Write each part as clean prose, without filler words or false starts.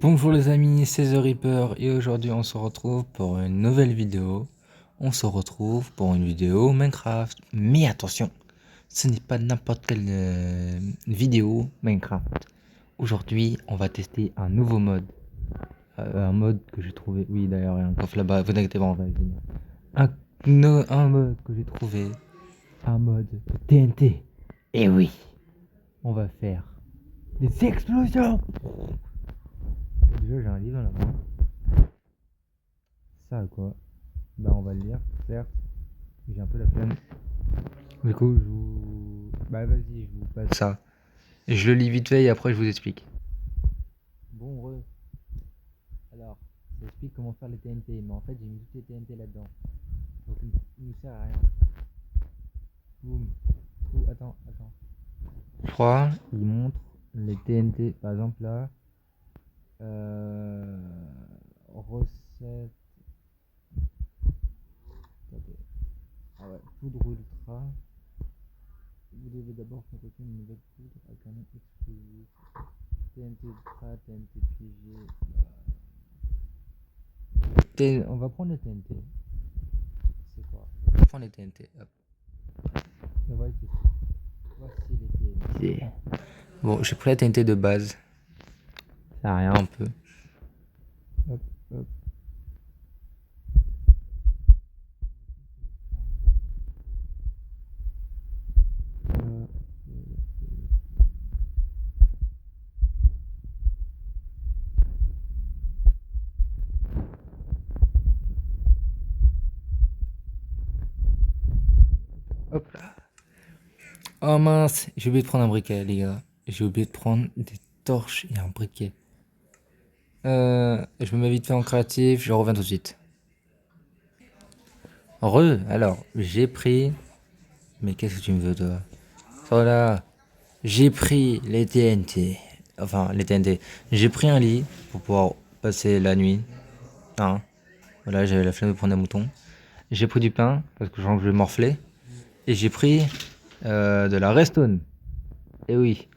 Bonjour les amis, c'est The Reaper et aujourd'hui on se retrouve pour une nouvelle vidéo. On se retrouve pour une vidéo Minecraft. Mais attention, ce n'est pas n'importe quelle vidéo Minecraft. Aujourd'hui on va tester un nouveau mode. Un mode que j'ai trouvé. Oui d'ailleurs il y a un coffre là-bas, vous inquiétez pas, on va y venir. Un mode que j'ai trouvé. Un mode TNT. Et oui, on va faire des explosions. Déjà j'ai un livre là-bas. Ça quoi? Bah on va le lire, certes. J'ai un peu la flemme. Du coup, je vous... Bah vas-y, je vous passe ça. Je le lis vite fait et après je vous explique. Bon, alors, ça explique comment faire les TNT, mais en fait j'ai mis toutes les TNT là-dedans. Donc il nous sert à rien. Boum. Attends. Je crois, il montre les TNT, par exemple là. Euh... Recette. Attendez. Ah ouais, poudre ultra. Vous devez d'abord fabriquer une nouvelle poudre avec un nom exclusif. TNT ultra, TNT figé. On va prendre les TNT. C'est quoi? On va prendre les TNT. Hop. Voici les TNT. Bon, j'ai pris la TNT de base. Ça sert à rien un peu. Hop, hop. Hop là. Oh mince, j'ai oublié de prendre un briquet, les gars. J'ai oublié de prendre des torches et un briquet. Je me mets vite fait en créatif, je reviens tout de suite. Alors, j'ai pris... Mais qu'est-ce que tu me veux, toi? Voilà, j'ai pris les TNT. Enfin, les TNT. J'ai pris un lit pour pouvoir passer la nuit. Hein. Voilà, j'avais la flemme de prendre un mouton. J'ai pris du pain, parce que je sens que je vais morfler. Et j'ai pris de la redstone. Et oui.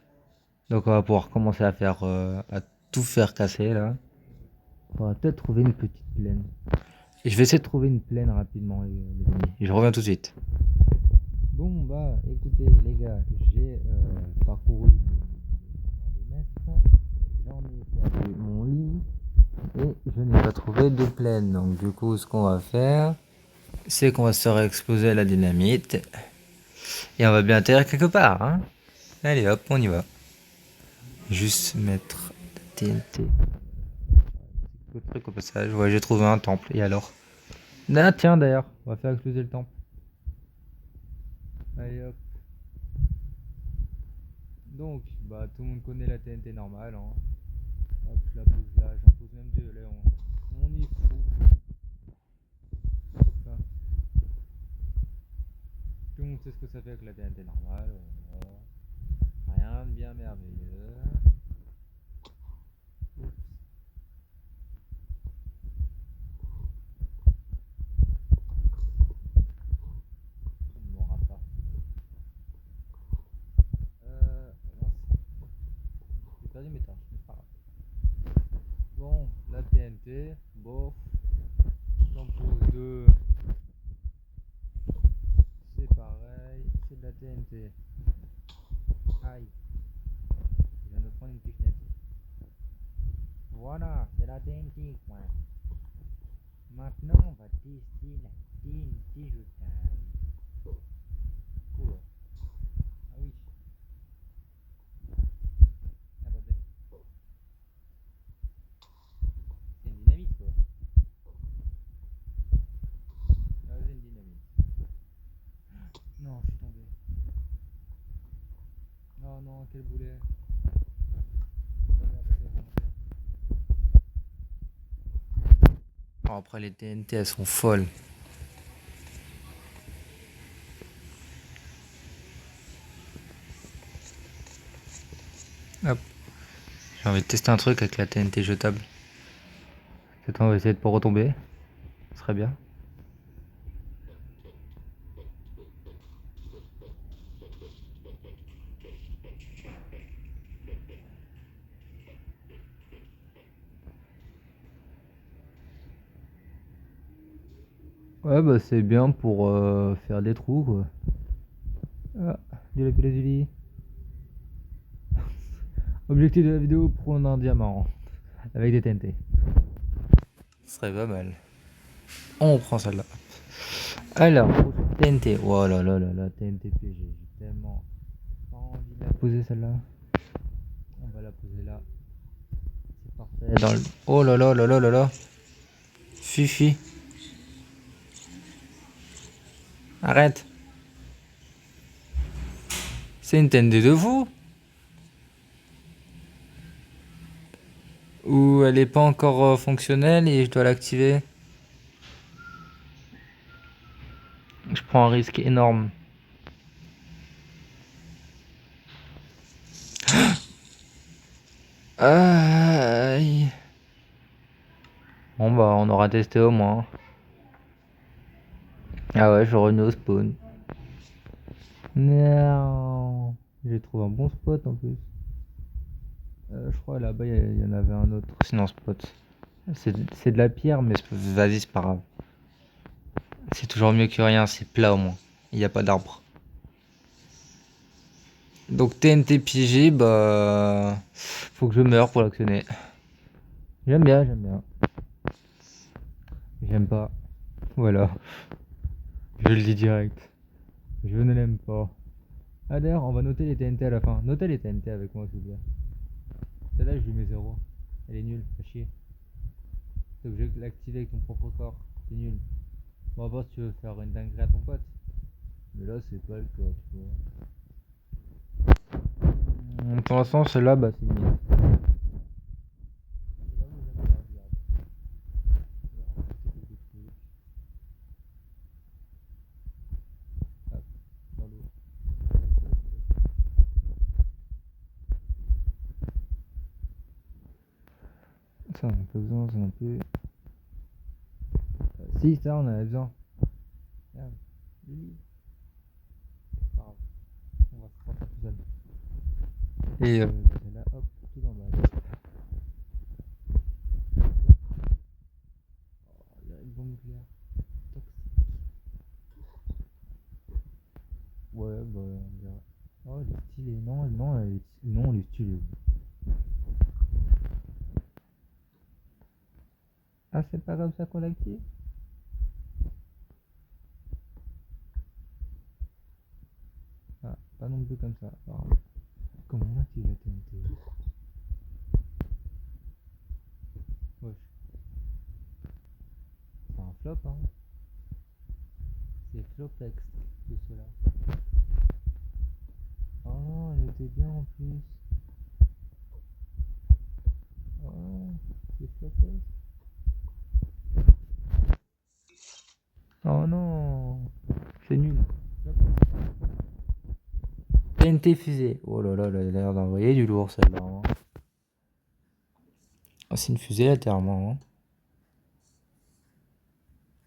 Donc on va pouvoir commencer à faire à tout faire casser là. On va peut-être trouver une petite plaine. Et je vais essayer de trouver une plaine rapidement les amis. Et je reviens tout de suite. Bon bah écoutez les gars, j'ai parcouru le mètres. J'en ai perdu mon lit. Et je n'ai pas trouvé de plaine. Donc du coup ce qu'on va faire, c'est qu'on va se faire exploser la dynamite. Et on va bien atterrir quelque part, hein. Allez hop, on y va. Juste mettre TNT. Le truc au passage. Ouais, j'ai trouvé un temple. Et alors? Ah tiens d'ailleurs, on va faire exploser le temple. Allez hop. Donc, bah tout le monde connaît la TNT normale, hein. Hop, je la pose là, j'en pose même deux. Là, on y fout. Hop là. Tout le monde sait ce que ça fait avec la TNT normale. Rien de bien merveilleux. Oups. Ça ne m'aura pas. Mince. J'ai perdu mes torches, mais c'est pas grave. Bon, la TNT, bon, j'en pose deux. C'est pareil, c'est de la TNT. Aïe, je viens de prendre une pichenette. Voilà, c'est la TNT quoi. Maintenant, on va tester la TNT jetable. Cool. Ah oui. Attendez. C'est une dynamite quoi. Ah, c'est une dynamite. Non, je suis tombé. Oh non, quel boulet. Oh, après les TNT elles sont folles. Hop. J'ai envie de tester un truc avec la TNT jetable. Peut-être on va essayer de pas retomber. Ce serait bien. Ouais, bah c'est bien pour faire des trous, quoi. Ah, du lapis lazuli. Objectif de la vidéo, prendre un diamant avec des TNT. Ce serait pas mal. On prend celle-là. Alors, TNT. Oh là là là là, TNT PG. J'ai tellement pas envie de la poser celle-là. On va la poser là. C'est parfait. Dans le... Oh là là là là là là. Fifi. Arrête. C'est une TNT de fou. Ou elle est pas encore fonctionnelle et je dois l'activer. Je prends un risque énorme. Aïe. Bon bah on aura testé au moins. Ah ouais, je revenais au spawn. Non. J'ai trouvé un bon spot en plus. Je crois là-bas il y en avait un autre. Sinon spot. C'est de la pierre mais vas-y c'est pas grave. C'est toujours mieux que rien, c'est plat au moins. Il n'y a pas d'arbre. Donc TNT piégé, bah... Faut que je meure pour l'actionner. J'aime bien, j'aime bien. J'aime pas. Voilà. Je le dis direct. Je ne l'aime pas. Ah d'ailleurs, on va noter les TNT à la fin. Notez les TNT avec moi s'il vous plaît. Celle-là, je lui mets 0. Elle est nulle, fais chier. T'es obligé de l'activer avec ton propre corps. C'est nul. Bon, à part si tu veux faire une dinguerie à ton pote. Mais là, c'est pas le cas, tu vois. Pour l'instant, celle-là, bah, c'est nul. Ça, on n'a pas besoin, ça non plus. Si, ça, on en a besoin. Merde. Pas grave. On va se sortir tout seul. Et là, hop, tout en bas. Oh, là, une bombe nucléaire. Ouais, bah, on verra. Oh, elle est stylée. Non, non, non, elle est stylée. Ah, c'est pas comme ça qu'on l'active? Ah, pas non plus comme ça. Alors, comment on active la TNT? Wesh, c'est un flop, hein. C'est flopex de cela. Oh non, elle était bien en plus. Oh, c'est flopex. Oh non, c'est nul. TNT fusée. Oh là là, elle a l'air d'envoyer du lourd celle-là, hein. Oh, c'est une fusée latéralement, hein.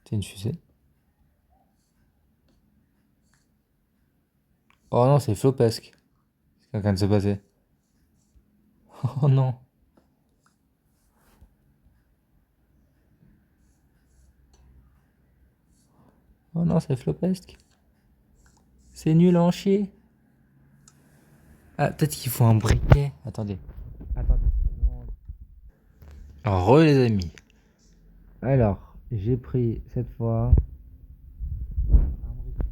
C'est une fusée. Oh non, c'est flopesque. C'est quelqu'un de se passer. Oh non. Oh non, c'est flopesque. C'est nul en chier. Ah, peut-être qu'il faut un briquet. Attendez. Attendez. Re les amis. Alors, j'ai pris cette fois un briquet.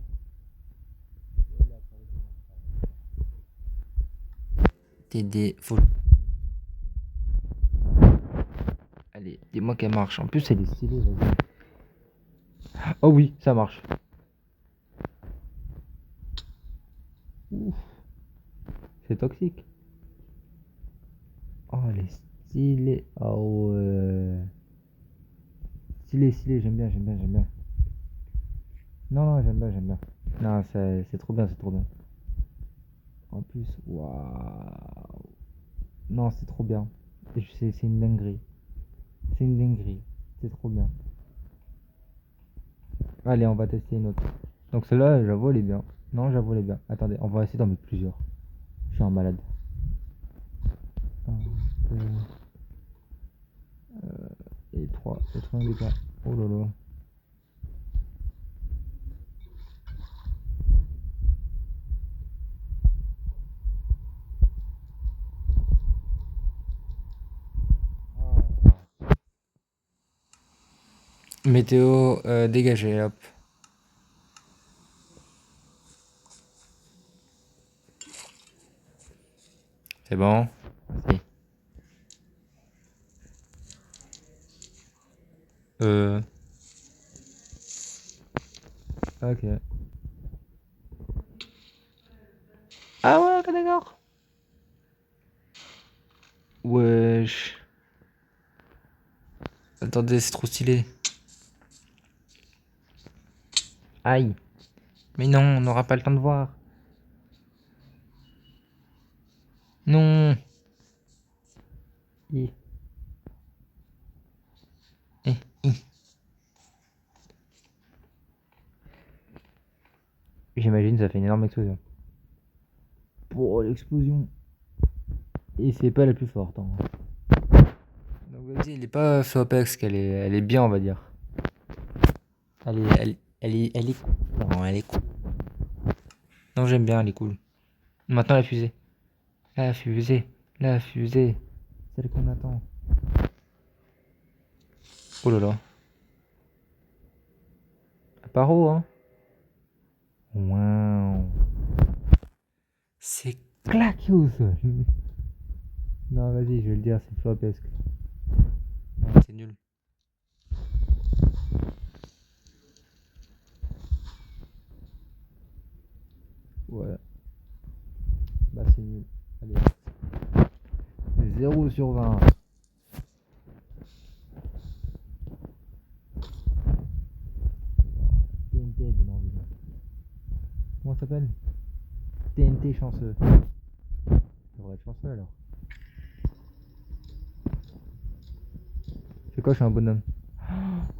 TD, faut... Allez, dis-moi qu'elle marche. En plus, elle est stylée, vas-y. Oh oui, ça marche. Ouf, c'est toxique. Oh, elle est stylée. Oh ouais. Stylé, stylé, j'aime bien, j'aime bien, j'aime bien. Non, non, j'aime bien, j'aime bien. Non, c'est trop bien, c'est trop bien. En plus, waouh. Non, c'est trop bien. C'est une dinguerie. C'est une dinguerie. C'est trop bien. Allez, on va tester une autre. Donc celle-là, j'avoue, elle est bien. Non, j'avoue, elle est bien. Attendez, on va essayer d'en mettre plusieurs. Je suis un malade. Un, deux, et trois. Et trois, et quatre. Oh là là. Météo dégagé, hop. C'est bon. Merci. Euh. Ok. Ah ouais, ok, d'accord. Wesh. Attendez, c'est trop stylé. Aïe. Mais non, on n'aura pas le temps de voir. Non. Hi. Eh, hi. J'imagine ça fait une énorme explosion. Oh, l'explosion. Et c'est pas la plus forte. Hein. Donc vas-y, elle est pas flopex, elle est bien, on va dire. Elle est cool. Non, elle est cool. Non, j'aime bien, elle est cool. Maintenant la fusée. La fusée. La fusée. Celle qu'on attend. Oh là là. Paro, hein. Waouh. C'est claqué au sol. Non, vas-y, je vais le dire, c'est flopesque. Non, c'est nul. Ouais. Bah, c'est nul. Allez. 0/20. TNT, donne envie. Comment ça s'appelle? TNT chanceux. Ça devrait être chanceux alors. C'est quoi, je suis un bonhomme?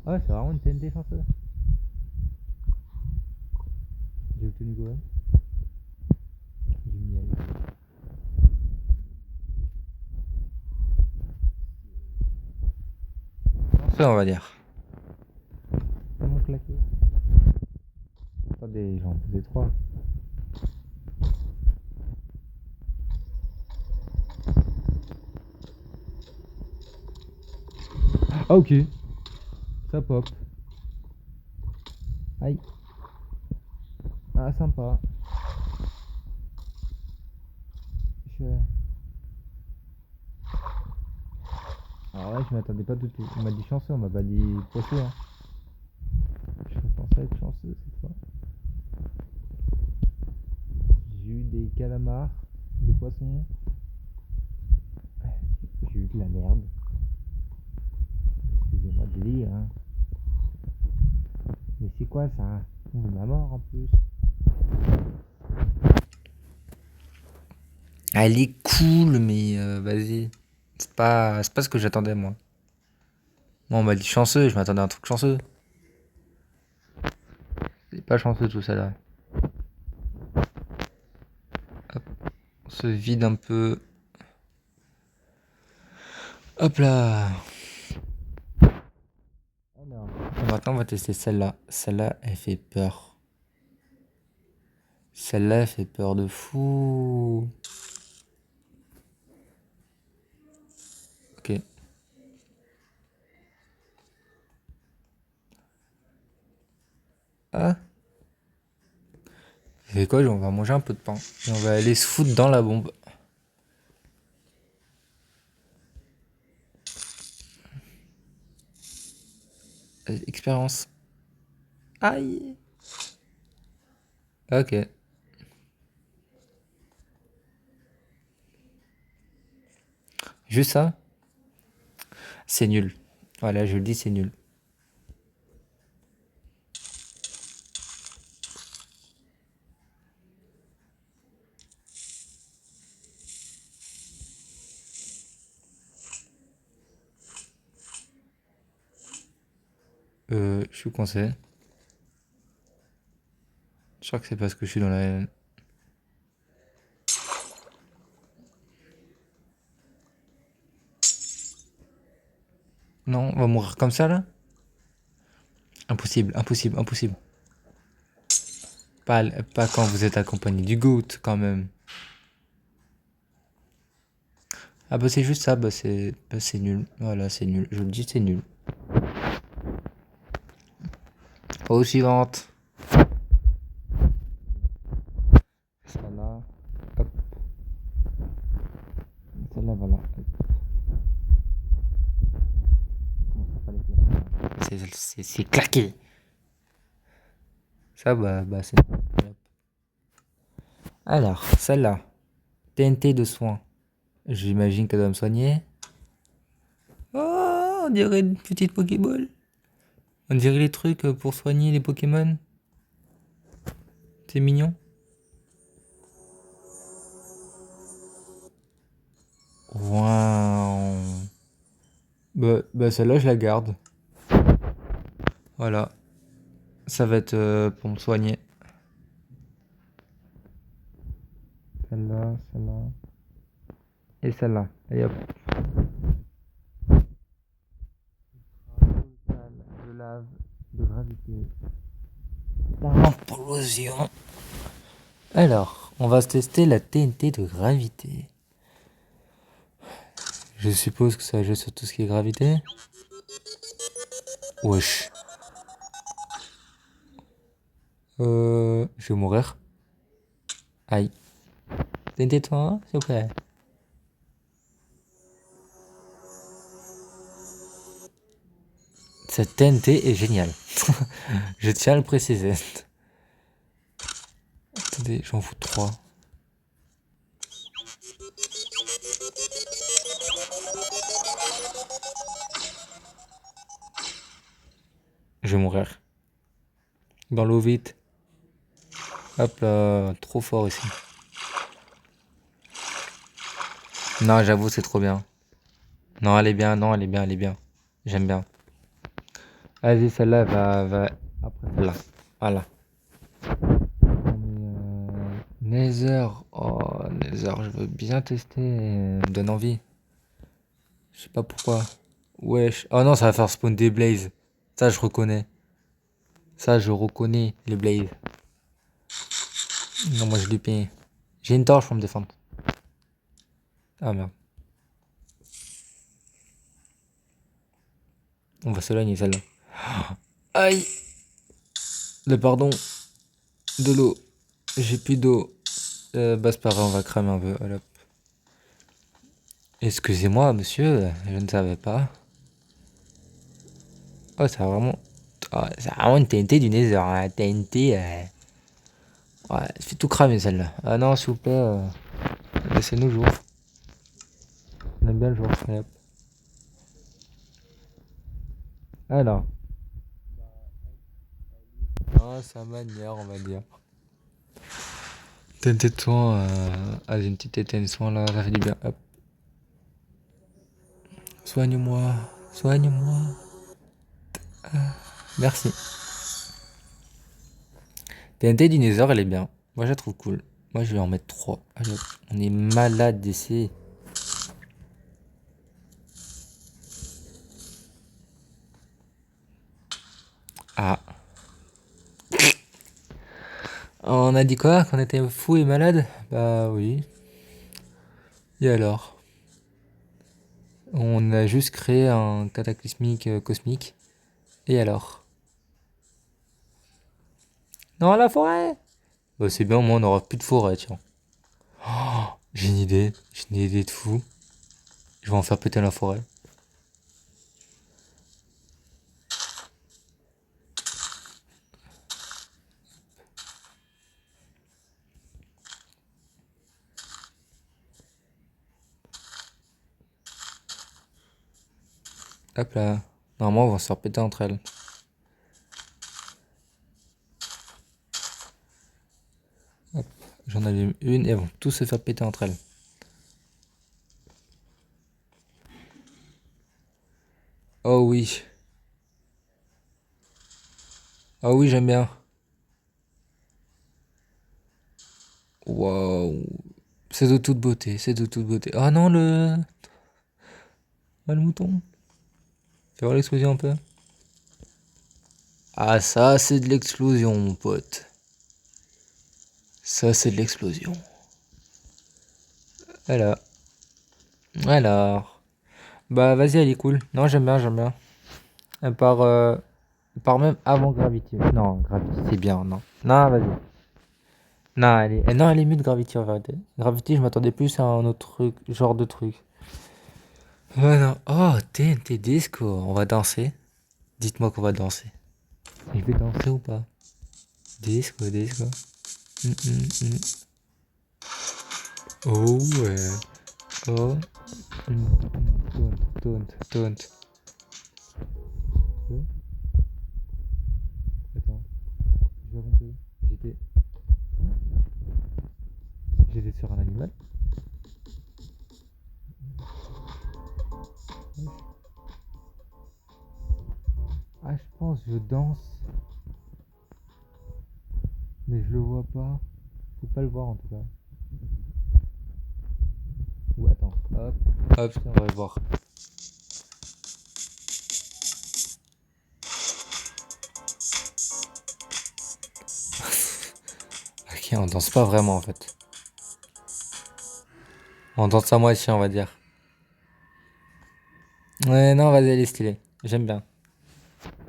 Ah ouais, c'est vraiment une TNT chanceux. J'ai obtenu quoi? Du miel. Chanceux, on va dire. Tellement claqué. Attendez, j'en posais 3. Ah, ok. Ça pop. Aïe. Ah, sympa. Je... Alors là, je m'attendais pas du tout. On m'a dit chanceux, on m'a pas dit poisseux. Hein. Je pensais être chanceux cette fois. J'ai eu des calamars, des poissons. J'ai eu de la merde. Excusez-moi de lire. Hein. Mais c'est quoi ça? On veut ma mort en plus. Elle est cool, mais vas-y. C'est pas ce que j'attendais, moi. Moi, on m'a dit chanceux, je m'attendais à un truc chanceux. C'est pas chanceux tout ça là. Hop, on se vide un peu. Hop là. Alors, maintenant, on va tester celle-là. Celle-là, elle fait peur. Celle-là, elle fait peur de fou. Ok. Ah. C'est quoi? On va manger un peu de pain. Et on va aller se foutre dans la bombe. Expérience. Aïe. Ok. Juste ça? C'est nul. Voilà, je le dis, c'est nul. Je suis coincé. Je crois que c'est parce que je suis dans la haine. Non, on va mourir comme ça là? Impossible, impossible, impossible. Pas quand vous êtes accompagné du GOAT quand même. Ah bah c'est juste ça, bah c'est nul. Voilà, c'est nul. Je le dis, c'est nul. Aux suivantes. Celle-là. Hop. Celle-là, voilà. Comment ça fallait claquer? C'est claqué. Ça, bah c'est... Alors, celle-là. TNT de soins. J'imagine qu'elle doit me soigner. Oh, on dirait une petite Pokéball. On dirait les trucs pour soigner les Pokémon. C'est mignon. Waouh. Bah celle-là, je la garde. Voilà. Ça va être pour me soigner. Celle-là, celle-là. Et celle-là. Et hop. De lave, de gravité. Implosion. Alors, on va se tester la TNT de gravité. Je suppose que ça joue sur tout ce qui est gravité. Wesh. Je vais mourir. Aïe. TNT toi, hein, s'il vous plaît. Cette TNT est géniale. Je tiens à le préciser. Attendez, j'en fous 3. Je vais mourir. Dans l'eau vite. Hop là, trop fort ici. Non, j'avoue, c'est trop bien. Non, elle est bien, non, elle est bien, elle est bien. J'aime bien. Vas-y, celle-là va après celle-là. Voilà. Nether. Oh, Nether, je veux bien tester. Me donne envie. Je sais pas pourquoi. Wesh. Oh non, ça va faire spawn des blazes. Ça, je reconnais. Ça, je reconnais les blazes. Non, moi, je l'ai payé. J'ai une torche pour me défendre. Ah merde. On va se lagner celle-là. Aïe. Le pardon. De l'eau. J'ai plus d'eau. Bah c'est pas grave, on va cramer un peu. Voilà. Excusez-moi, monsieur, je ne savais pas. Oh, c'est vraiment... Oh, c'est vraiment une TNT du Nether, hein. TNT... Ouais, je fais tout cramer celle-là. Ah non, s'il vous plaît, laissez-nous jouer. On aime bien le jouer. Allez, hop. Alors. Ah, sa manière, on va dire. TNT de soin, allez, une petite TNT de soin là, ça fait du bien. Hop. Soigne-moi, soigne-moi. Merci. TNT du Nether, elle est bien. Moi, je la trouve cool. Moi, je vais en mettre 3. Allez, hop. On est malade d'ici. Ah. On a dit quoi? Qu'on était fou et malade? Bah oui. Et alors? On a juste créé un cataclysmique cosmique. Et alors? Non, la forêt! Bah c'est bien, au moins on aura plus de forêt, tiens. Oh, j'ai une idée. J'ai une idée de fou. Je vais en faire péter la forêt. Hop là. Normalement, on va se faire péter entre elles. Hop. J'en allume une et elles vont tous se faire péter entre elles. Oh oui. Oh oui, j'aime bien. Waouh. C'est de toute beauté, c'est de toute beauté. Ah non, le... Ah, le mouton. Fais voir l'explosion un peu. Ah, ça, c'est de l'explosion, mon pote. Ça, c'est de l'explosion. Voilà. Alors. Bah, vas-y, elle est cool. Non, j'aime bien, j'aime bien. À part Part même avant Gravity. Non, Gravity c'est bien, non. Non, vas-y. Non, non, elle est mieux de Gravity en vérité. Gravity, je m'attendais plus à un autre truc, genre de truc. Ouais, non. Oh, TNT Disco. On va danser. Dites-moi qu'on va danser. Je vais danser ou pas? Disco, disco. Hum, hum, hum. Oh, ouais. Oh. Taunt. Attends, j'ai pas compris. J'étais, j'étais sur un animal. Ah, je pense, je danse, mais je le vois pas. Je peux pas le voir en tout cas. Ou attends, hop, hop, on va le voir. Ok, on danse pas vraiment en fait. On danse à moitié, on va dire. Ouais, non, vas-y, elle est stylée. J'aime bien.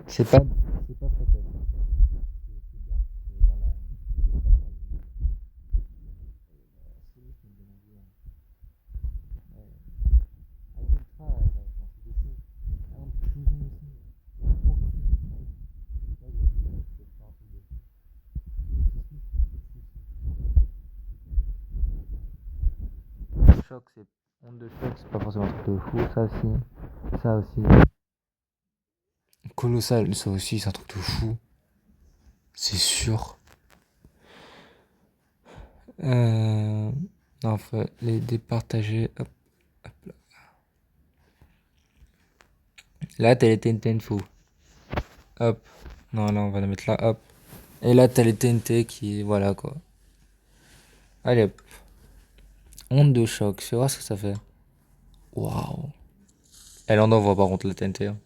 C'est pas facile. C'est bien. C'est dans la choc, c'est onde de choc, c'est pas forcément un truc de fou, ça aussi. Ça aussi. Colossal, ça aussi, c'est un truc de fou. C'est sûr. Euh... Non, faut les départager. Hop, hop là. Là, t'as les TNT fou. Hop. Non, là, on va la mettre là, hop. Et là, t'as les TNT qui. Voilà, quoi. Allez, hop. Onde de choc, tu vois ce que ça fait. Waouh. Elle en envoie par contre la TNT. Hein.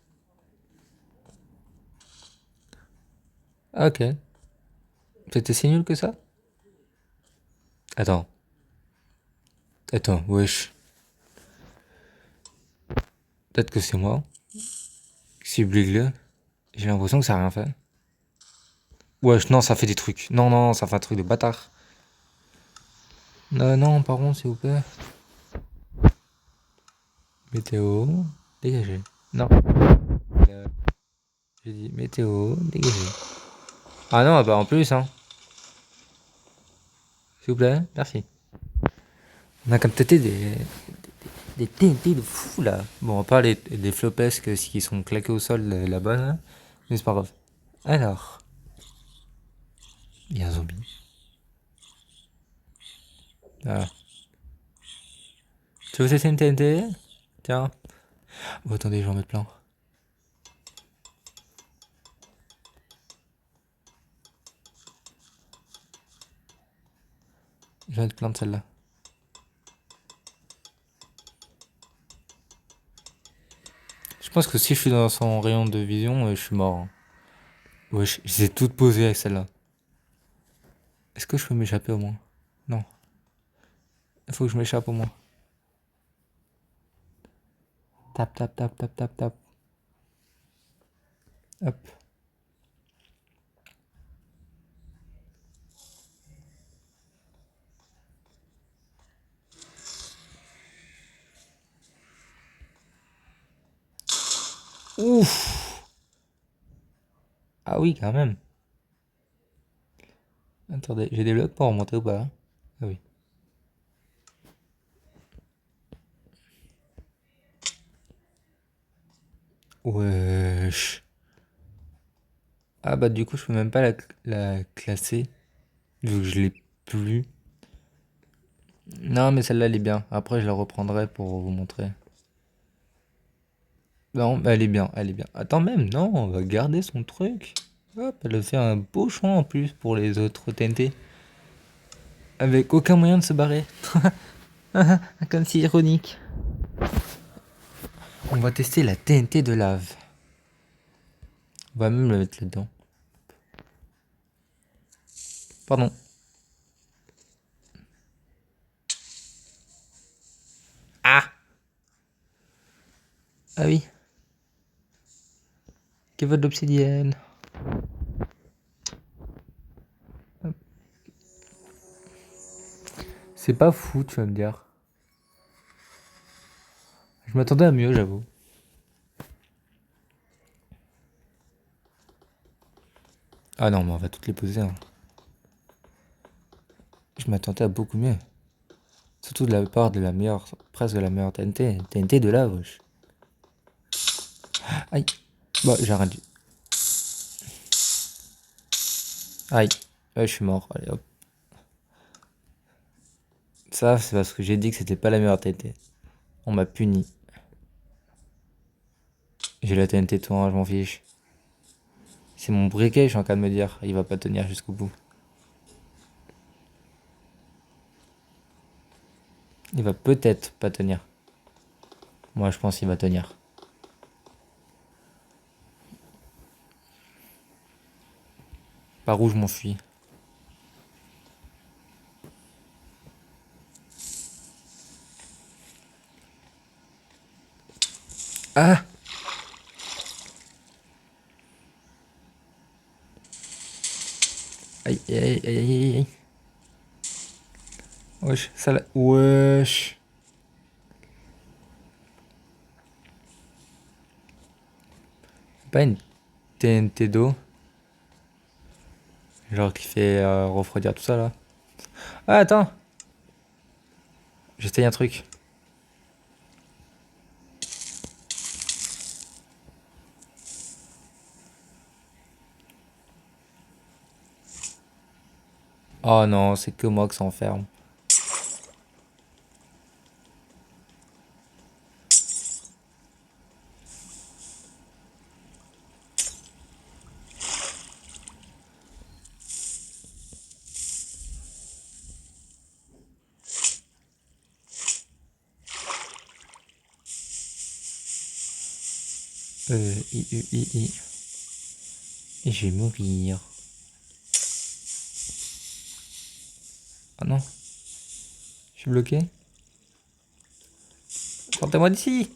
Ok. C'était si nul que ça? Attends. Attends, wesh. Peut-être que c'est moi. C'est Bligle. J'ai l'impression que ça a rien fait. Wesh, non, ça fait des trucs. Non, non, ça fait un truc de bâtard. Non, non, par contre, s'il vous plaît. Météo, dégagez. Non. Euh, J'ai dit météo, dégagez. Ah non, bah en plus, hein. S'il vous plaît, merci. On a comme TT des TNT de fou là. Bon, à part les flopesques qui sont claqués au sol là-bas, là. Mais c'est pas grave. Alors, il y a un zombie. Ah. Tu veux essayer une TNT? Tiens. Oh, attendez, je vais en mettre plein. Je vais mettre plein de celles-là. Je pense que si je suis dans son rayon de vision, je suis mort. Hein. Ouais, je les ai toutes posées avec celle-là. Est-ce que je peux m'échapper au moins? Non. Il faut que je m'échappe au moins. Tap, tap, tap, tap, tap, tap. Hop. Ouf. Ah oui, quand même. Attendez, j'ai des blocs pour remonter ou pas? Ah oui. Wesh. Ah bah du coup, je peux même pas la classer. Vu que je l'ai plus. Non, mais celle-là, elle est bien. Après, je la reprendrai pour vous montrer. Non, mais elle est bien, elle est bien. Attends, même, non, on va garder son truc. Hop, elle a fait un beau choix en plus pour les autres TNT. Avec aucun moyen de se barrer. Comme c'est ironique. On va tester la TNT de lave. On va même le mettre là-dedans. Pardon. Ah! Ah oui. Que veut de l'obsidienne? C'est pas fou, tu vas me dire. Je m'attendais à mieux, j'avoue. Ah non, mais on va toutes les poser, hein. Je m'attendais à beaucoup mieux. Surtout de la part de la meilleure, presque de la meilleure TNT. TNT de là, wesh. Aïe. Bah, j'ai rien dit. Aïe. Ouais, je suis mort. Allez, hop. Ça, c'est parce que j'ai dit que c'était pas la meilleure TNT. On m'a puni. J'ai la TNT, toi, je m'en fiche. C'est mon briquet, je suis en train de me dire. Il va pas tenir jusqu'au bout. Il va peut-être pas tenir. Moi, je pense qu'il va tenir. Par où je m'enfuis? Ah! Aïe, aïe, aïe, aïe, aïe. Wesh, ça là. Wesh. Pas une TNT d'eau. Genre qui fait refroidir tout ça là. Ah, attends! J'essaye un truc. Oh non, c'est que moi que ça enferme. I. Et je vais mourir. Ah non, je suis bloqué. Sortez-moi d'ici!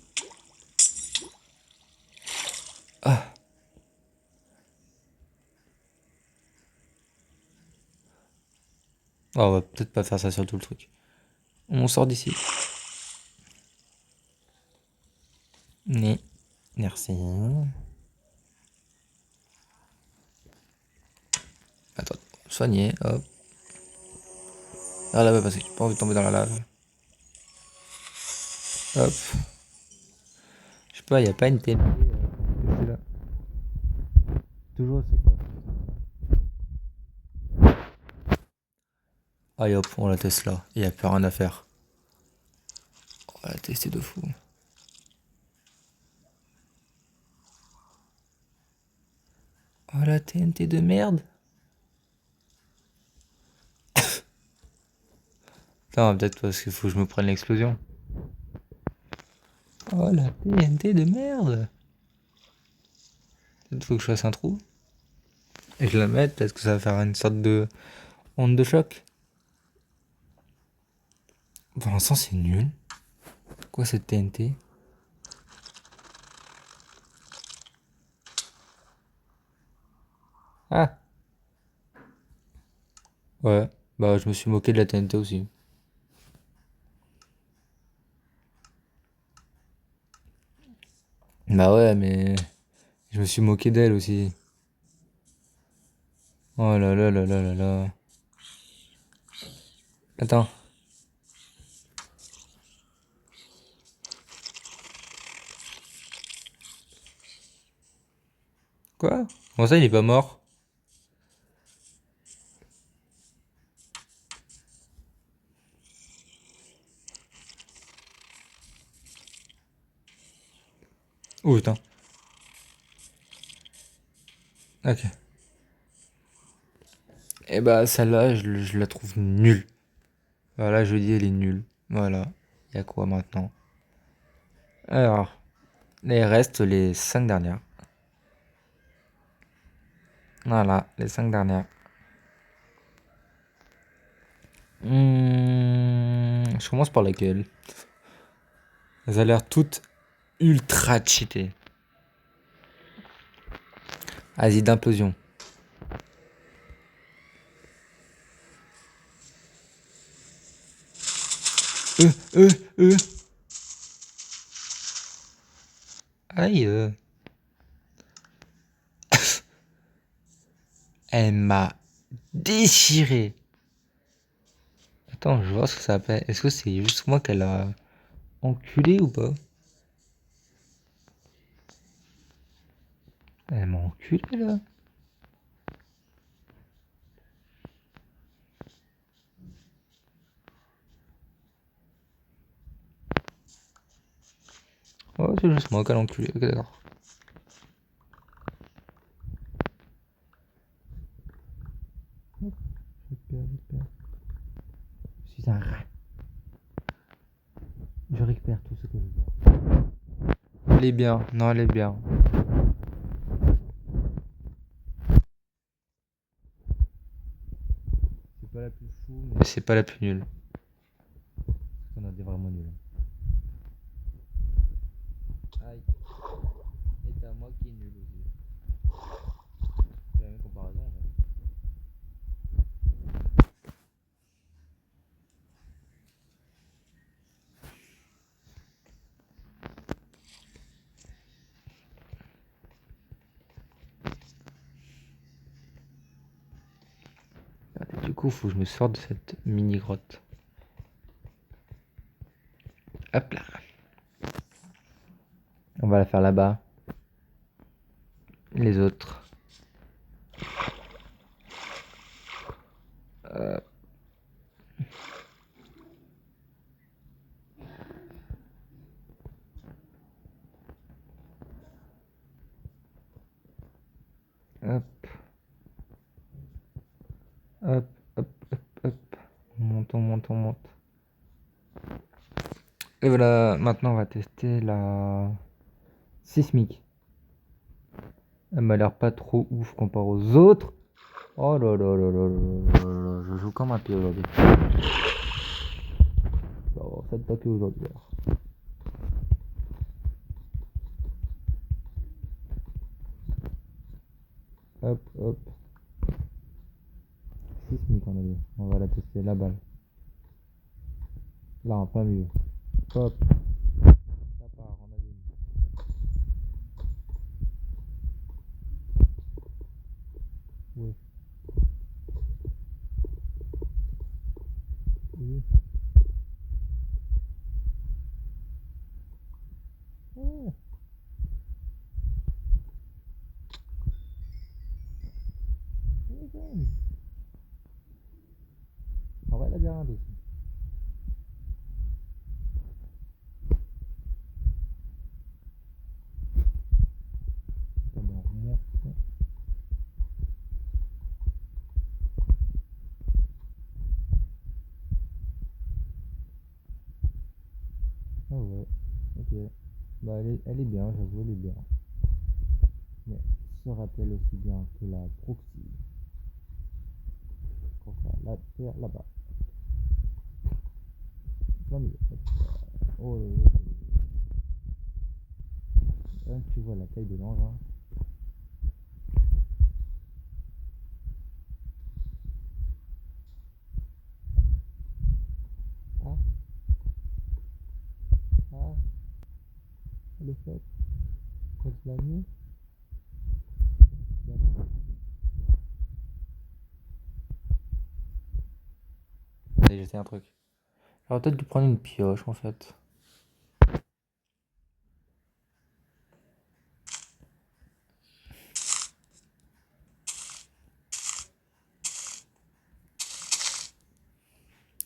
Ah, oh, on va peut-être pas faire ça sur tout le truc. On sort d'ici. Mais, merci. Attends, soigner, hop. Ah là-bas, parce que j'ai pas envie de tomber dans la lave. Hop. Je sais pas, y a pas une TNT là. Toujours c'est quoi? Allez hop, on la teste là. Y a plus rien à faire. On va la tester de fou. Oh la TNT de merde. Non, peut-être parce qu'il faut que je me prenne l'explosion. Oh la TNT de merde. Peut-être faut que je fasse un trou. Et je la mette, peut-être que ça va faire une sorte de onde de choc. Pour l'instant, c'est nul. Quoi cette TNT? Ah! Ouais, bah je me suis moqué de la TNT aussi. Bah ouais, mais je me suis moqué d'elle aussi. Oh là là là là là là. Attends. Quoi? Comment ça, il est pas mort? Oh putain. Ok. Et bah celle-là, je la trouve nulle. Voilà, je dis elle est nulle. Voilà. Y a quoi maintenant? Alors, il reste les 5 dernières. Voilà, les 5 dernières. Je commence par laquelle? Elles ont l'air toutes ultra cheatées. Asie d'implosion. Euh, euh, euh. Aïe. Elle m'a déchiré. Attends, je vois ce que ça fait. Est-ce que c'est juste moi qu'elle a enculé ou pas? Elle m'a enculé là. Oh, c'est juste moi qu'elle a enculé. Ok, d'accord. J'espère. Je suis un rat. Je récupère tout ce que je veux. Elle est bien. Non, elle est bien. C'est pas la plus fou, mais c'est pas la plus nulle. On a des vraiment nuls. Aïe. Et t'as moi qui est nul aussi. C'est la même comparaison en fait. Du coup, faut que je me sorte de cette mini grotte. Hop là. On va la faire là-bas. Les autres. Hop, hop, hop, hop, hop. On monte. Et voilà, maintenant on va tester la sismique. Elle m'a l'air pas trop ouf comparé aux autres. Oh là là là là là là là, je joue comme un pied aujourd'hui. Je vais avoir 7 papiers aujourd'hui alors. Hop, hop. Sismique on a dit. On va la tester, la balle. Là, en plein milieu. Hop. Ça part, on a dit. Ouais. Oui. Oh. En vrai, elle a bien rien aussi. Attends, on remonte. Ah ouais, ok. Bah, elle est bien, j'avoue, elle est bien. Mais sera-t-elle aussi bien que la proxy? Qu'on va la faire là-bas. Plein milieu. Oh là là. Là, tu vois la taille de l'engin. Ah, ah, le fait. Quand je l'ai mis, allez, jeter un truc. J'aurais peut-être dû prendre une pioche en fait.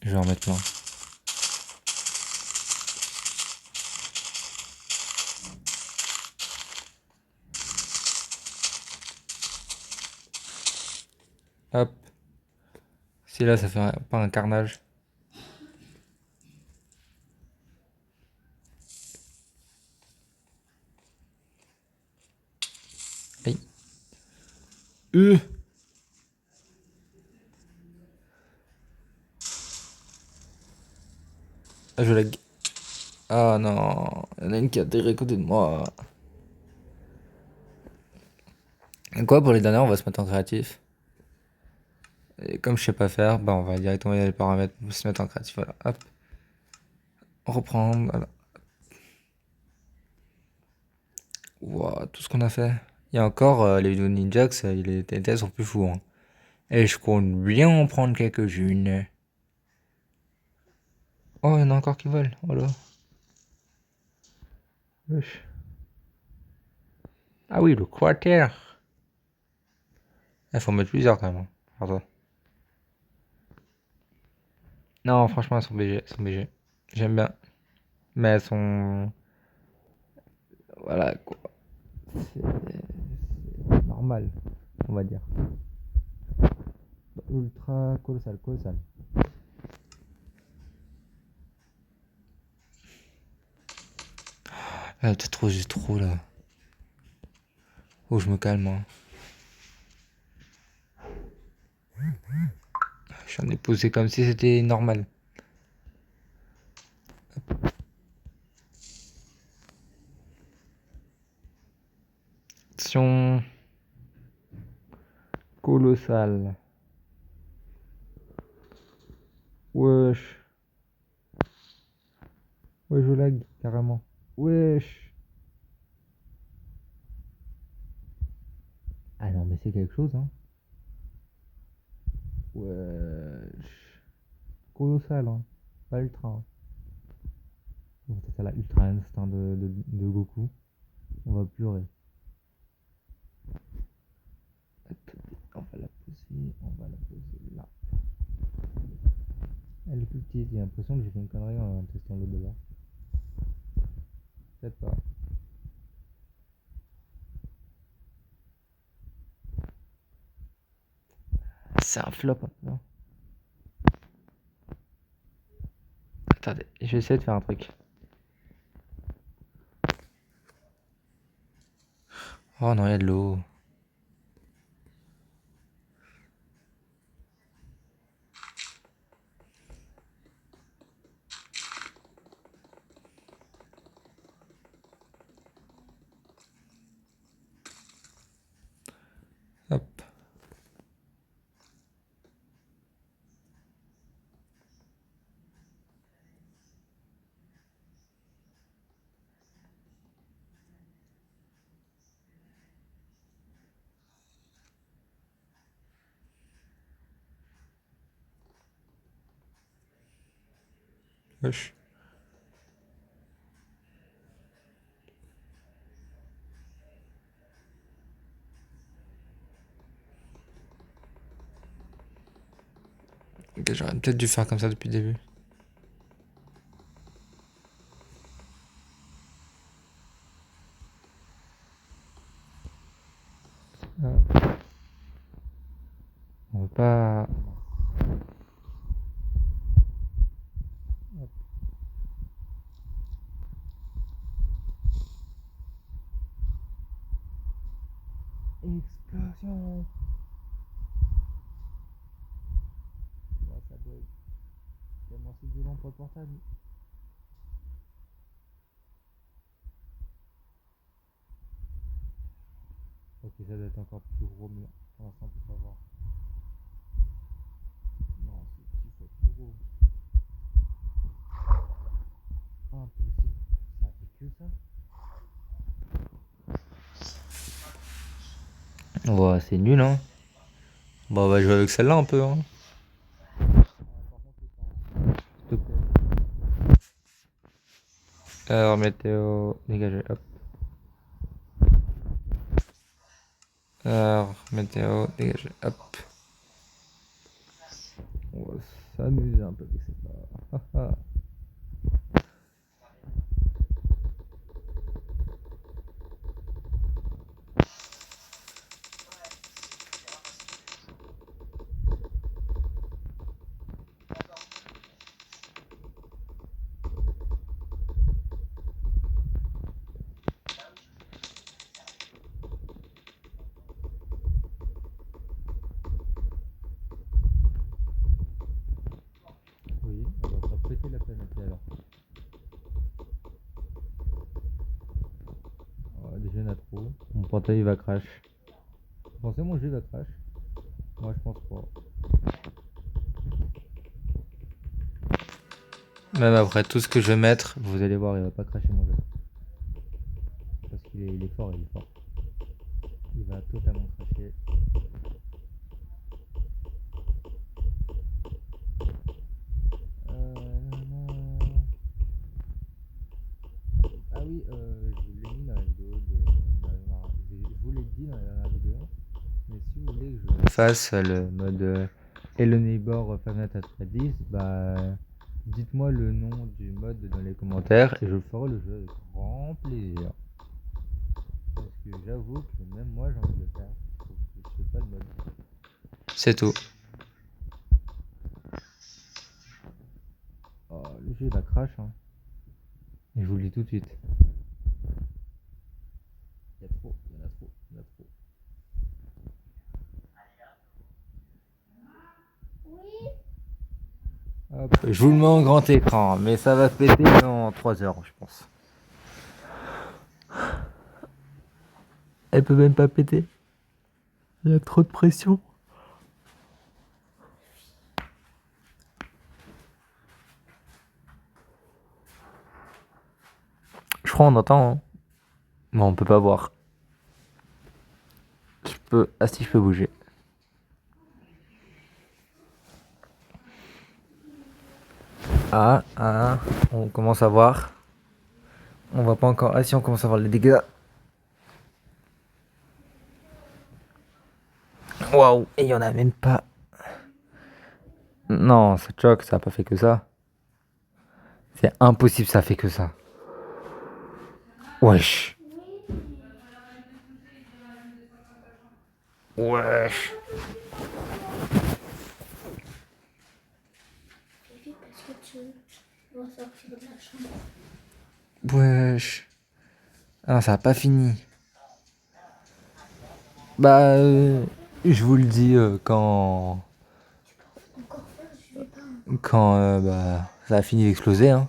Je vais en mettre plein. Hop. Si là ça fait pas un carnage. Aïe. Euh. Ah, je lag. Ah non. Il y en a une qui a atterri à côté de moi. Et quoi, pour les dernières, on va se mettre en créatif. Et comme je sais pas faire, bah on va directement y aller les paramètres pour se mettre en créatif. Voilà, hop. Reprendre, voilà. Wow, tout ce qu'on a fait. Il y a encore les vidéos de Ninjax, les TNT sont plus fous. Hein. Et je compte bien en prendre quelques-unes. Oh, il y en a encore qui volent. Oh là. Wesh. Ah oui, le quarter. Il faut mettre plusieurs quand même. Hein. Pardon. Non, franchement, elles sont BG. Elles sont BG. J'aime bien. Mais elles sont. Voilà quoi. C'est normal, on va dire. Ultra colossal, colossal. Ah, peut-être trop, j'ai trop là. Oh, je me calme. Hein. J'en ai posé comme si c'était normal. Action colossale. Wesh. Ouais, je lag carrément. Wesh. Ah non, mais c'est quelque chose, hein. Wesh. Colossal, hein. Pas ultra. Hein. On va faire la ultra instinct de Goku. On va pleurer. On va la poser. On va la poser là. Elle est plus petite. J'ai l'impression que j'ai fait une connerie en testant le dollar. Peut-être pas. C'est un flop un peu. Attendez, je vais essayer de faire un truc. Oh non, il y a de l'eau. Hop. Wesh. Ok, j'aurais peut-être dû faire comme ça depuis le début. On veut pas. Explosion. Ouais, ça doit être tellement c'est violent pour le portable. Ok, ça doit être encore plus gros, mais pour l'instant, on peut pas voir. Non, c'est 10 fois plus gros. Impossible. Ça fait que ça. Ouais, c'est nul, hein. Bon, on va jouer avec celle-là un peu, hein. S'il te plaît. Alors, météo, dégagez, hop. Alors, météo, dégagez, hop. On va s'amuser un peu avec cette. Oui, on va faire péter la planète alors. Déjà, il y en a trop. Mon portail va crash. pensez mon jeu va crash? Moi je pense pas. Même après tout ce que je vais mettre, vous allez voir, il va pas crasher mon jeu. Parce qu'il est fort, il est fort. Il va totalement cracher. Ah oui, je vous l'ai mis dans la vidéo je vous l'ai dit dans la dernière vidéo. Mais si vous voulez que je fasse le mode Hello Neighbor Five Nights at Freddy's, bah dites-moi le nom du mode dans les commentaires et je ferai le jeu avec grand plaisir. Parce que j'avoue que même moi j'ai envie de le faire. Sauf que je sais pas le mode. C'est tout. Oh, le jeu va crash hein. Et je vous le dis tout de suite. Il y a trop, il y en a trop, il y en a trop. Hop, je vous le mets en grand écran, mais ça va péter dans 3 heures, je pense. Elle peut même pas péter. Il y a trop de pression. Je crois on entend, hein. Mais on peut pas voir. Je peux. Ah si, je peux bouger. Ah, on commence à voir. On voit pas encore. Ah si, on commence à voir les dégâts. Waouh, et il y en a même pas. Non, ça choque, ça a pas fait que ça. C'est impossible, ça a fait que ça. Wesh. Wesh. Parce que tu dois sortir de la chambre. Wesh. Ah, ça a pas fini. Bah, je vous le dis quand. Encore faire, je vais pas. Quand bah, ça a fini d'exploser. Hein.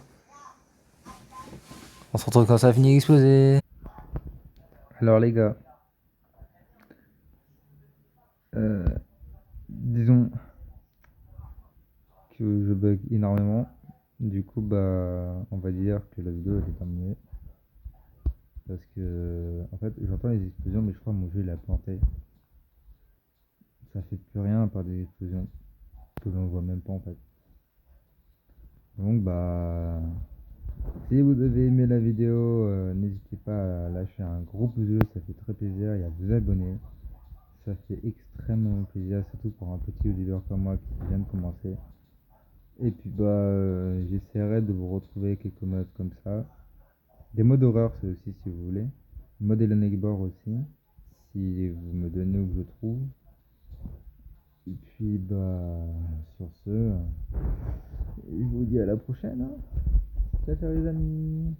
On se retrouve quand ça a fini d'exploser. Alors les gars, disons que je bug énormément. Du coup, bah, on va dire que la vidéo elle est terminée. Parce que, en fait, j'entends les explosions, mais je crois que mon jeu il a planté. Ça fait plus rien à part des explosions que l'on voit même pas en fait. Donc, bah, si vous avez aimé la vidéo, n'hésitez pas à lâcher un gros pouce bleu, ça fait très plaisir, et à vous abonner. Ça fait extrêmement plaisir, surtout pour un petit auditeur comme moi qui vient de commencer. Et puis bah j'essaierai de vous retrouver quelques modes comme ça. Des modes horreur c'est aussi si vous voulez. Mode Hello Neighbor aussi, si vous me donnez où je trouve. Et puis bah sur ce, je vous dis à la prochaine. Hein. Ciao ciao les amis.